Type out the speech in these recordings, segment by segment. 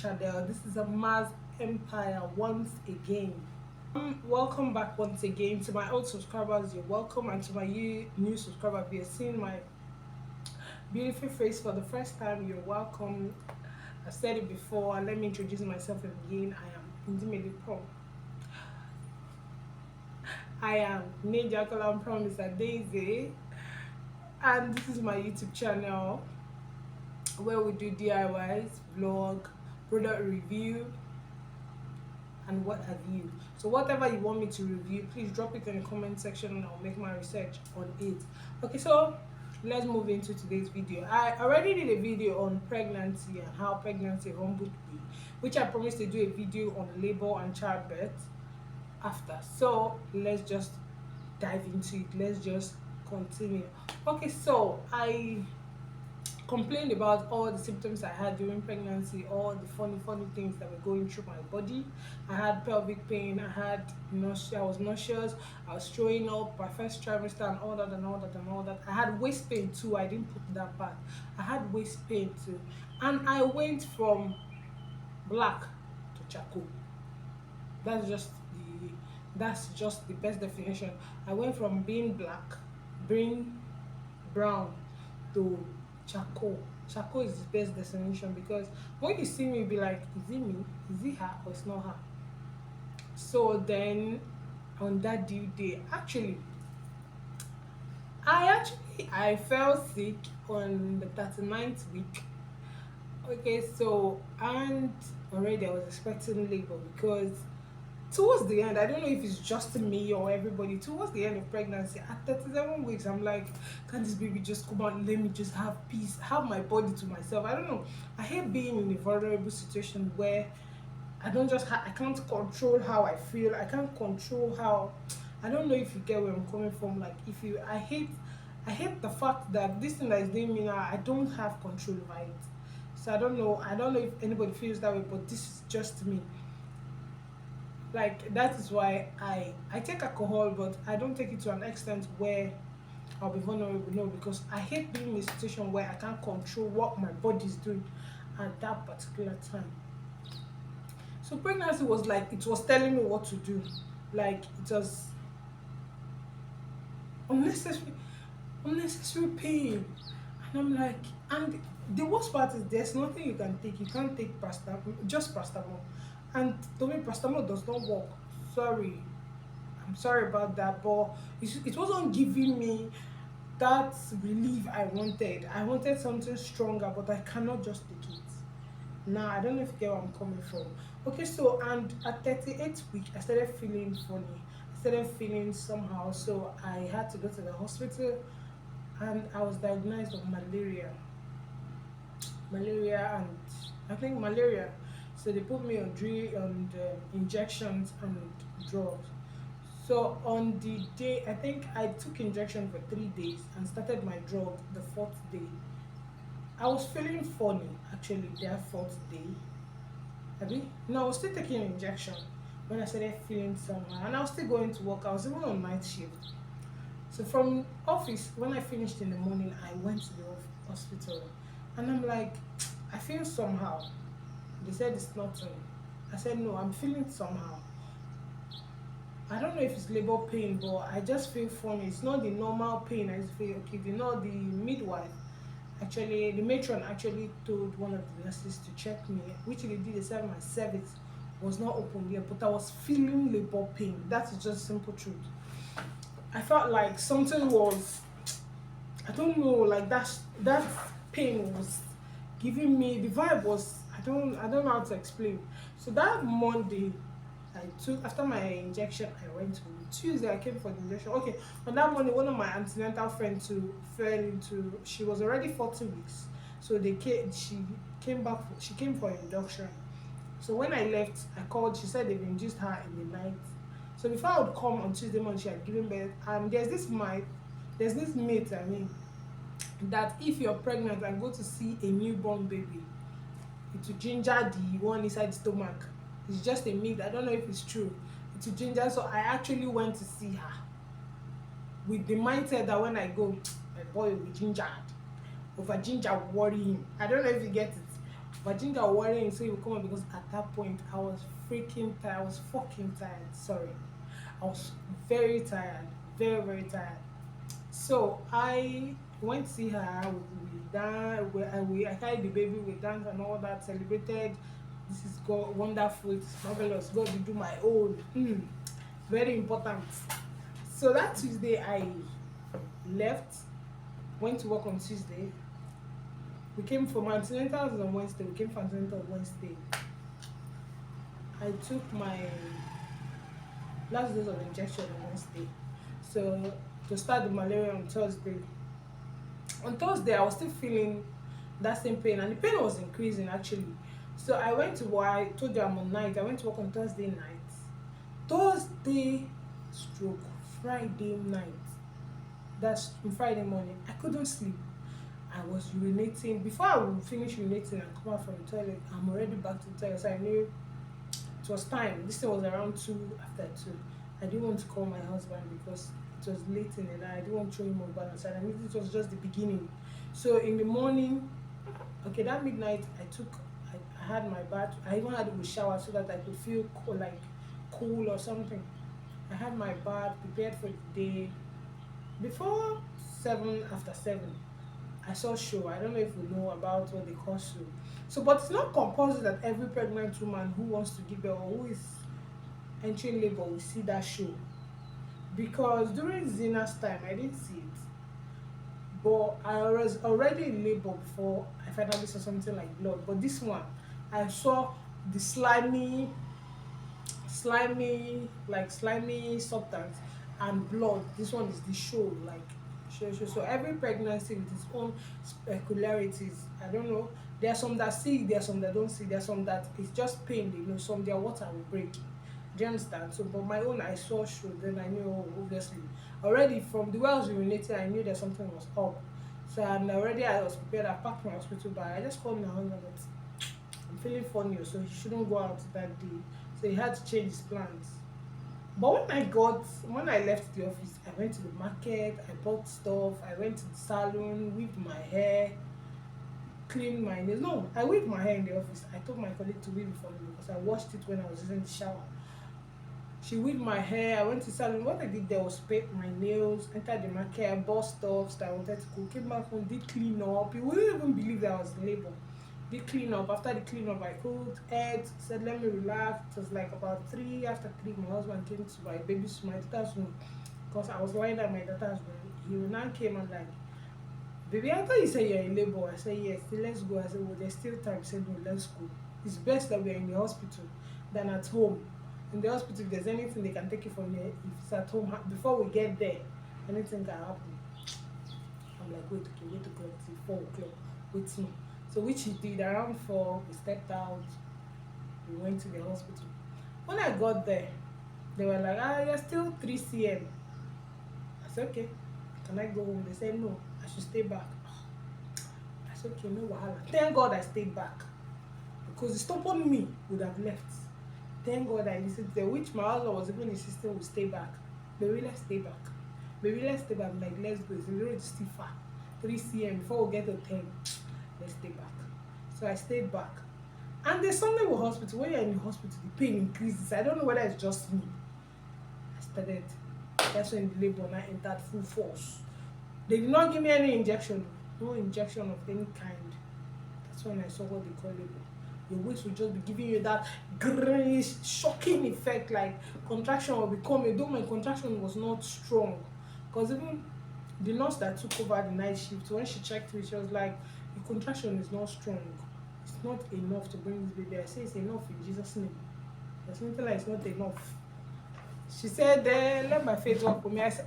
Channel. This is a Mars Empire once again. Welcome back once again to my old subscribers. You're welcome, and to my new subscriber. If you're seeing my beautiful face for the first time, you're welcome. I said it before, and let me introduce myself again. I am Indimeli Prom. I am Neja Kolam Prom Mr. Daisy, and this is my YouTube channel where we do DIYs, vlog, product review, and what have you. So whatever you want me to review, please drop it in the comment section and I'll make my research on it. Okay, so let's move into today's video. I already did a video on pregnancy and how pregnancy humbled me, which I promised to do a video on labor and childbirth after. So let's just dive into it. Let's just continue. Okay, so I complained about all the symptoms I had during pregnancy, all the funny things that were going through my body. I had pelvic pain, I had nausea, I was nauseous, I was throwing up my first trimester and all that and all that and all that. I had waist pain too, I didn't put that part. I had waist pain too. And I went from black to charcoal. That's just the best definition. I went from being black, being brown to charcoal. Charcoal is the best destination because when you see me, you'll be like, is it me? Is it her or it's not her? So then on that due day, I fell sick on the 39th week. Okay, so and already I was expecting labor because towards the end, I don't know if it's just me or everybody, towards the end of pregnancy, at 37 weeks, I'm like, can this baby just come out? Let me just have peace, have my body to myself. I don't know. I hate being in a vulnerable situation where I don't just, I can't control how I feel. I can't control how, I don't know if you get where I'm coming from. Like, I hate the fact that this thing that is doing me now, I don't have control over it. So I don't know if anybody feels that way, but this is just me. Like that is why I take alcohol, but I don't take it to an extent where I'll be vulnerable. No, because I hate being in a situation where I can't control what my body is doing at that particular time. So pregnancy was like it was telling me what to do. Like it was unnecessary unnecessary pain. And I'm like, and the worst part is there's nothing you can take. You can't take just paracetamol. And to me, paracetamol does not work. Sorry. I'm sorry about that, but it wasn't giving me that relief I wanted. I wanted something stronger, but I cannot just take it. Now, I don't know if you get where I'm coming from. Okay, so, and at 38th week, I started feeling funny. I started feeling somehow, so I had to go to the hospital and I was diagnosed with malaria, and I think malaria. So they put me on injections and drugs. So on the day, I think I took injection for 3 days and started my drug the fourth day. I was feeling funny actually that fourth day. No, I was still taking injection when I started feeling somehow, and I was still going to work. I was even on night shift. So from office, when I finished in the morning, I went to the hospital, and I'm like, I feel somehow. They said it's nothing. I said no, I'm feeling somehow. I don't know if it's labor pain, but I just feel funny. It's not the normal pain. I just feel okay. The midwife, actually, the matron actually told one of the nurses to check me, which they did. They said my cervix was not open yet, but I was feeling labor pain. That is just simple truth. I felt like something was, I don't know, like that pain was giving me, the vibe was, I don't know how to explain. So that Monday I took, after my injection, I went to Tuesday, I came for the injection. Okay, on that morning, one of my antenatal friends who fell into, she was already 40 weeks. So she came back, she came for induction. So when I left, I called, she said they've induced her in the night. So before I would come on Tuesday morning, she had given birth. And there's this myth, that if you're pregnant and go to see a newborn baby, it will ginger the one inside the stomach. It's just a myth. I don't know if it's true. It will ginger. So I actually went to see her with the mindset that when I go, my boy will be gingered. Over ginger will worry him. I don't know if you get it. Virginia will worry him say he will come out because at that point I was freaking tired. I was fucking tired. Sorry. I was very tired. Very, very tired. So I went to see her. We danced. I carried the baby. We danced and all that. Celebrated. This is God wonderful. It's marvelous. God will do my own. Very important. So that Tuesday I left. Went to work on Tuesday. We came from antenatals on Wednesday. We came from antenatal on Wednesday. I took my last dose of injection on Wednesday. So to start the malaria on Thursday. On Thursday, I was still feeling that same pain, and the pain was increasing actually. So I went to work. I told you I'm on night. I went to work on Thursday night. Thursday stroke Friday night. That's Friday morning. I couldn't sleep. I was urinating. Before I would finish urinating and come out from the toilet, I'm already back to the toilet. So I knew it was time. This thing was around 2 after 2. I didn't want to call my husband because it was late in the night. I didn't want to show him over and I knew it was just the beginning. So in the morning, okay, that midnight I had my bath. I even had a shower so that I could feel cool or something. I had my bath, prepared for the day. Before 7 after 7, I saw show. I don't know if you know about what they call show. So, but it's not compulsory that every pregnant woman who wants to give birth or who is entering labor will see that show. Because during Zena's time, I didn't see it. But I was already in labor before I finally saw something like blood. But this one, I saw the slimy substance and blood. This one is the show, like show. So every pregnancy with its own peculiarities. I don't know. There are some that see, there are some that don't see, there are some that it's just pain, you know, some their water will break. Do you understand? So but my own I saw show, then I knew obviously. Already from the way I was urinating, I knew that something was up. So and already I was prepared, I packed my hospital bag. I just called my husband that I'm feeling funny, so he shouldn't go out that day. So he had to change his plans. But when I left the office, I went to the market, I bought stuff, I went to the salon, weaved my hair, cleaned my nails. No, I weaved my hair in the office. I told my colleague to weave it for me because I washed it when I was using the shower. She weaved my hair, I went to the salon. What I did there was paint my nails, entered the market, I bought stuff that I wanted to cook, came back home, did clean up. You wouldn't even believe that I was in labor. Did clean up. After the clean up, I cooked, ate, said let me relax. It was like about 3 after 3. My husband came to my baby's my daughter's room because I was lying at my daughter's room. He now came and like, baby, I thought you said you're in labor. I said yes. He said, let's go. I said, well, there's still time. He said, no, let's go. It's best that we're in the hospital than at home. In the hospital, if there's anything they can take it from here, if it's at home, before we get there, anything can happen. I'm like, wait, okay, wait o'clock till 4 o'clock. Wait, no. So which he did. Around 4, we stepped out. We went to the hospital. When I got there, they were like, you're still 3 cm. I said, okay, can I go home? They said, no, I should stay back. I said, okay, no wahala. Thank God I stayed back. Because the stubborn me would have left. Thank God I listened to them, which my husband was even insisting we stay back. Baby, let's stay back. Baby, let's stay back. I'm like, let's go. It's a little still far. 3 cm before we get to 10. Let's stay back. So I stayed back. And there's something with hospital. When you're in the hospital, the pain increases. I don't know whether it's just me. I started. That's when the labor now entered full force. They did not give me any injection. No injection of any kind. That's when I saw what they call labor. Your waist will just be giving you that grace, shocking effect, like contraction will be coming. Though my contraction was not strong. Because even the nurse that took over the night shift, when she checked me, she was like, the contraction is not strong. It's not enough to bring this baby. I say it's enough in Jesus' name. There's nothing like it's not enough. She said, let my faith work for me. I said,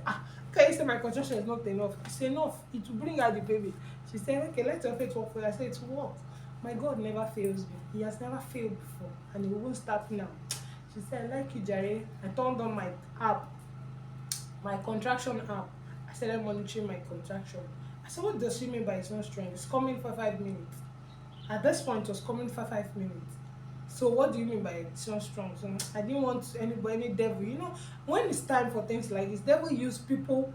can you say my contraction is not enough? It's enough. It will bring out the baby. She said, okay, let your faith work for you. I said, it will work. My God never fails me. He has never failed before. And he won't start now. She said, I like you, Jare. I turned on my app, my contraction app. I started monitoring my contraction. I said, what does she mean by it's not strong? It's coming for 5 minutes. At this point, it was coming for 5 minutes. So what do you mean by it's not strong? So I didn't want any devil. You know, when it's time for things like this, devil use people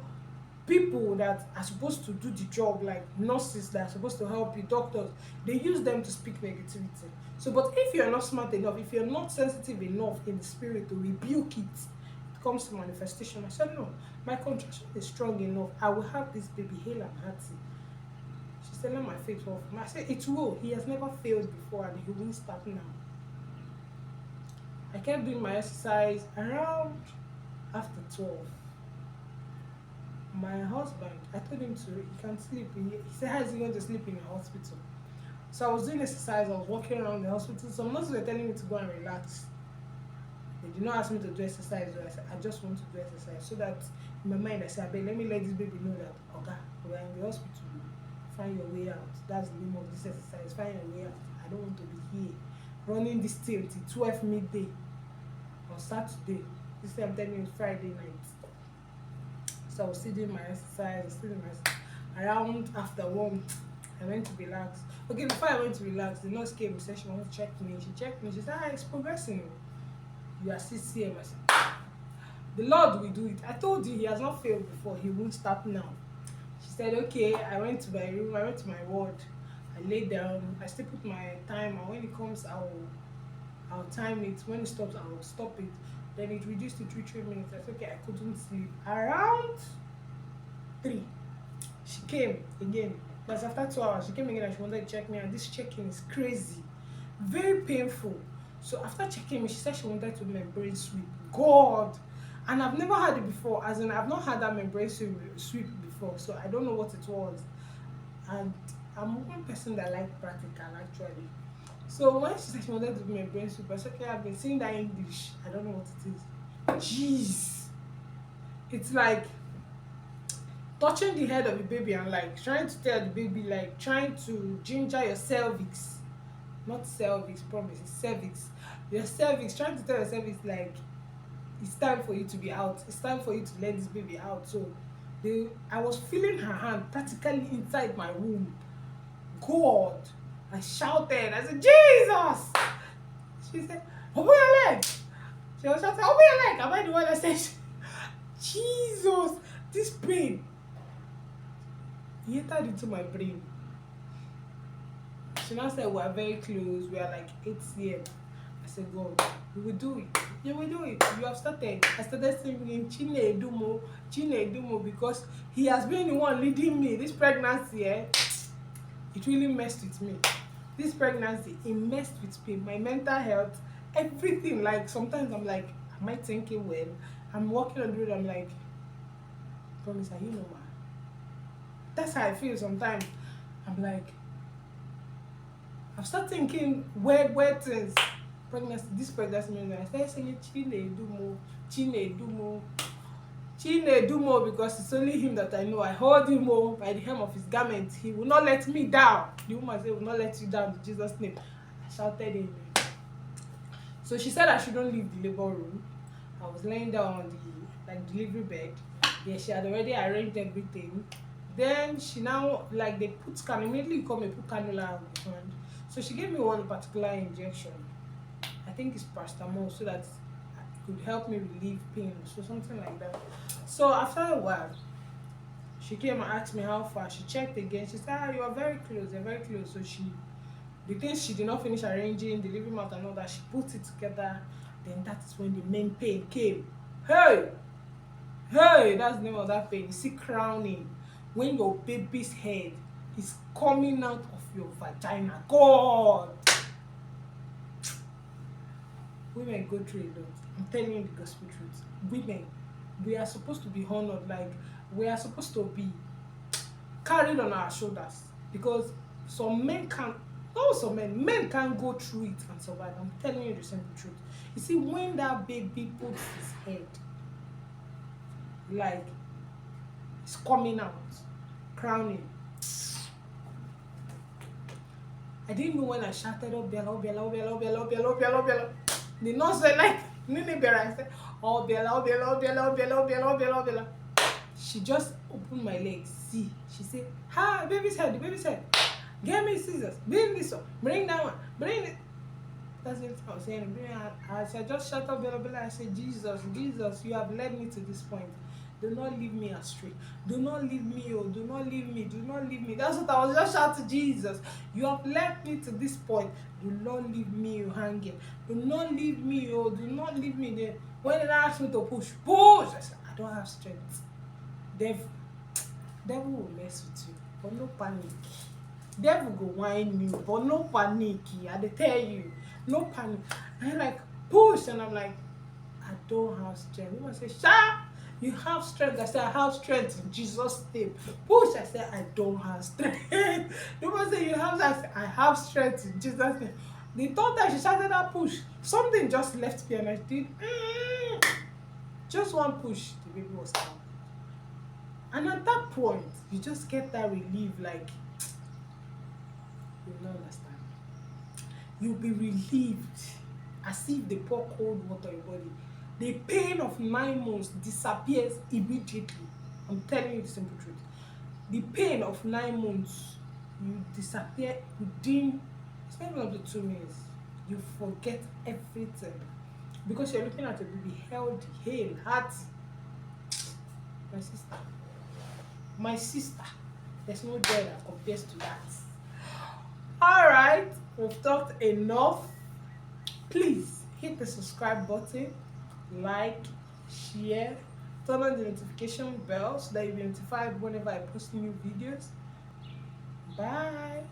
people that are supposed to do the job, like nurses that are supposed to help you, doctors, they use them to speak negativity. So, but if you're not smart enough, if you're not sensitive enough in the spirit to rebuke it comes to manifestation. I said, no, my contraction is strong enough. I will have this baby hale and hearty. She said, let my faith fall from him. I said, it will. He has never failed before and he won't start now. I kept doing my exercise around after 12. My husband, I told him to, he can sleep. He said, how is he going to sleep in a hospital? So I was doing exercise, I was walking around the hospital. Some nurses were telling me to go and relax. They did not ask me to do exercise. So I said, I just want to do exercise. So that in my mind, I said, let me let this baby know that, okay, we are in the hospital. Find your way out. That's the name of this exercise. Find your way out. I don't want to be here running this till 12 midday on Saturday. This time I'm telling you, it's Friday night. So I was still doing my exercise, around after 1, I went to relax. Okay, before I went to relax, the nurse came and said she wanted to check me. She checked me, she said, it's progressing. You are still CM. I said, the Lord will do it. I told you he has not failed before, he won't stop now. She said, okay. I went to my room, I went to my ward, I laid down, I still put my timer. When it comes, I'll time it. When it stops, I'll stop it. Then it reduced to 3 minutes. I said, okay, I couldn't sleep. Around 3, she came again. That's after 2 hours. She came again and she wanted to check me. And this checking is crazy, very painful. So after checking me, she said she wanted to membrane sweep. God, and I've never had it before. As in, I've not had that membrane sweep before, so I don't know what it was. And I'm one person that like practical actually. So when she said she wanted to do membrane sweep, I said, okay, I've been saying that English. I don't know what it is. Jeez, it's like touching the head of the baby and like trying to tell the baby, like trying to ginger your cervix, not cervix, promise, it's cervix. Your cervix, trying to tell your cervix like it's time for you to be out. It's time for you to let this baby out. So I was feeling her hand practically inside my womb. God, I shouted. I said, Jesus. She said, open your leg. She was shouting, open your leg. Am I the one that said, Jesus, this pain. He entered into my brain. She now said, we are very close. We are like 8 cm. I said, God, we will do it. You will do it. You have started. I started singing Chine Edumo, Chine Edumo, because he has been the one leading me. This pregnancy, it really messed with me. This pregnancy, it messed with me. My mental health, everything. Like sometimes I'm like, am I thinking well? I'm walking on the road, I'm like, promise, are you normal? That's how I feel sometimes. I'm like, I've started thinking weird things. Pregnancy, this pregnancy means I started saying Chine Edumo, Chine Edumo, Chine Edumo, because it's only him that I know. I hold him by the hem of his garment. He will not let me down. The woman said, will not let you down in Jesus' name. I shouted amen. So she said I shouldn't leave the labor room. I was laying down on the delivery bed. Yeah, she had already arranged everything. Then she now, like, they put scan, immediately come and put cannula on the hand. So she gave me one particular injection. I think it's paracetamol, so that it could help me relieve pain, so something like that. So after a while, she came and asked me how far. She checked again. She said, you are very close, you're very close. So the things she did not finish arranging, the delivery mat and all that, she put it together. Then that is when the main pain came. Hey, that's the name of that pain. You see, crowning, when your baby's head is coming out of your vagina. God, women go through a lot. I'm telling you the gospel truth. Women, we are supposed to be honored. Like, we are supposed to be carried on our shoulders, because some men can't. Not some men can't go through it and survive. I'm telling you the simple truth. You see, when that baby puts his head, like, it's coming out, crowning. I didn't know when I shouted, oh Bella, oh Bella, oh Bella, oh Bella, oh Bella, oh Bella, oh Bella. The nurse said, like, Nini Bella. I said, oh Bella, oh Bella, oh Bella, oh Bella, oh Bella, oh Bella, oh Bella. She just opened my legs. See, she said, hi, baby's head, the baby's head. Get me scissors, bring this one, bring that one, bring it. That's it. I was saying, I said, just shut up, Bella, Bella. I said, Jesus, you have led me to this point. Do not leave me astray. Do not leave me, oh, do not leave me, do not leave me. That's what I was just shouting to Jesus. You have led me to this point. Do not leave me, oh, hanging. Do not leave me, oh, do not leave me there. When they ask me to push, push. I said, I don't have strength. Devil, devil will mess with you, but no panic. Devil go whine you, but no panic. I dey tell you, no panic. And I'm like, push, and I'm like, I don't have strength. You must say, Sha, you have strength. I said, I have strength in Jesus' name. Push, I said, I don't have strength. You must say, you have that. I said, I have strength in Jesus' name. The third time she shouted that push, something just left me and I did just one push, the baby was out. And at that point, you just get that relief, like, you will not understand. You'll be relieved as if they pour cold water on your body. The pain of 9 months disappears immediately. I'm telling you the simple truth. The pain of 9 months, you disappear within, especially up to 2 minutes. You forget everything because you're looking at a baby healthy, hale, hearty. My sister, my sister, there's no joy that compares to that. All right, we've talked enough. Please hit the subscribe button, like, share, turn on the notification bell so that you'll be notified whenever I post new videos. Bye.